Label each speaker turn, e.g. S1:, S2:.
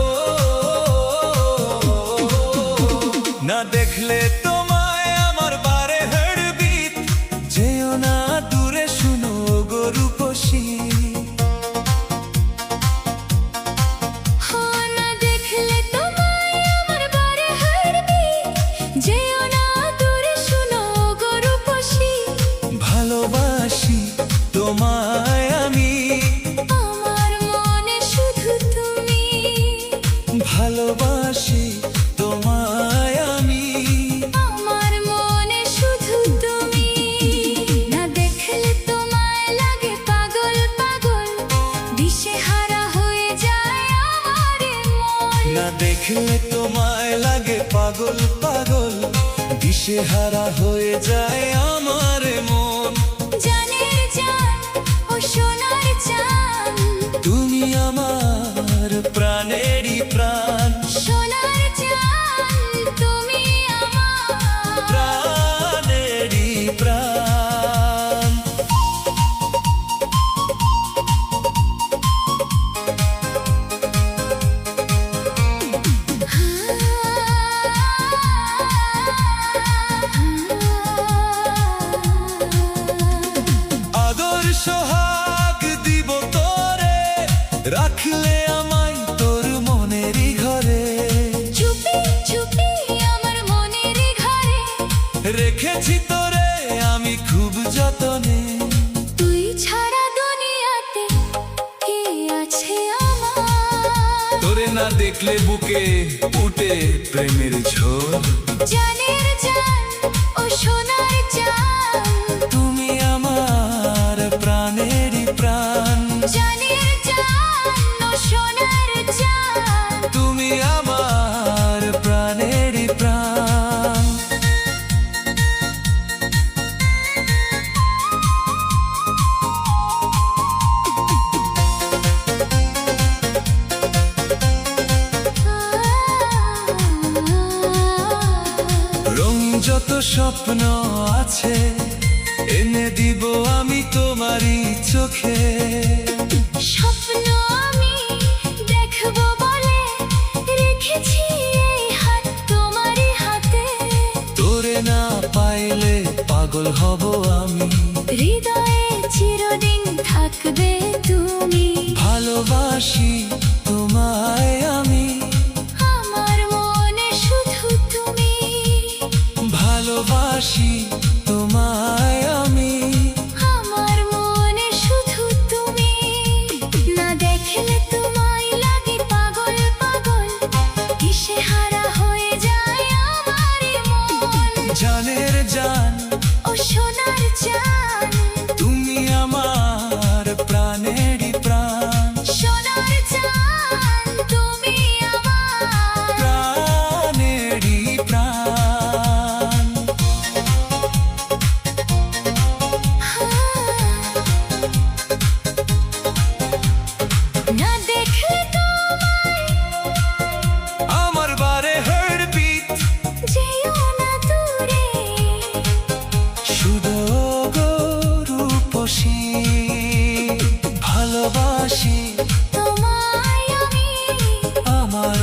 S1: ও না দেখলে তোমায় আমার বারে হার্টবিট, যেও না দূরে শুনো গো রূপসী।
S2: না দেখলে তোমায় আমার বারে হার্টবিট, যেও না দূরে শুনো গো রূপসী।
S1: ভালোবাসি তোমায় আমি,
S2: আমার মনে শুধু তুমি।
S1: ভালোবাসি তোমায় আমি,
S2: আমার মনে শুধু তুমি। না দেখলে তোমায় লাগে পাগল পাগল, দিশেহারা হয়ে যায় আমার মন।
S1: না দেখলে তোমায় লাগে পাগল পাগল, দিশেহারা হয়ে যায় আমার মন।
S2: জানের জান ও সোনার চাঁদ,
S1: তুমি আমার প্রাণেরই প্রাণ,
S2: সোনার চাঁদ তুমি আমার।
S1: প্রাণেরই প্রাণ। আদর সোহাগ দিব তোরে, রাখলে আমায় তোর মনেরই ঘরে।
S2: চুপি চুপি আমার মনের ঘরে,
S1: রেখেছি তোরে আমি খুব যতনে।
S2: তুই ছাড়া দুনিয়াতে কে আছে আমার।
S1: তোরে না দেখলে বুকে উঠে প্রেমের ঝড়।
S2: জানের জান ও সোনার চাঁদ,
S1: তুমি আমার প্রাণেরই প্রাণ,
S2: জানের জান ও সোনার চাঁদ।
S1: তুমি আমার প্রাণেরই প্রাণ। রং যত স্বপ্ন আছে এনে দিব আমি তোমারই চোখে।
S2: স্বপ্ন আমি দেখবো বলে রেখেছি এই হাত তোমারই হাতে।
S1: তোরে না পাইলে পাগল হব আমি,
S2: হৃদয়ে চিরদিন থাকবে তুমি।
S1: ভালোবাসি তোমায় আমি,
S2: আমার মনে শুধু তুমি।
S1: ভালোবাসি তোমায় আমি,
S2: আমার মনে শুধু তুমি। না দেখলে তোমায় লাগে পাগল পাগল, দিশেহারা হয়ে যায় আমার মন।
S1: জানের জান
S2: ও সোনার চাঁদ,
S1: তুমি আমার প্রাণেরই প্রাণ,
S2: সোনার চাঁদ তুমি আমার।
S1: প্রাণেরই প্রাণ।
S2: না দেখলে তোমায়
S1: আমার বারে হার্টবিট,
S2: যেও না দূরে।
S1: শুধু গো রূপসী। ভালোবাসি
S2: তোমায় আমি,
S1: আমার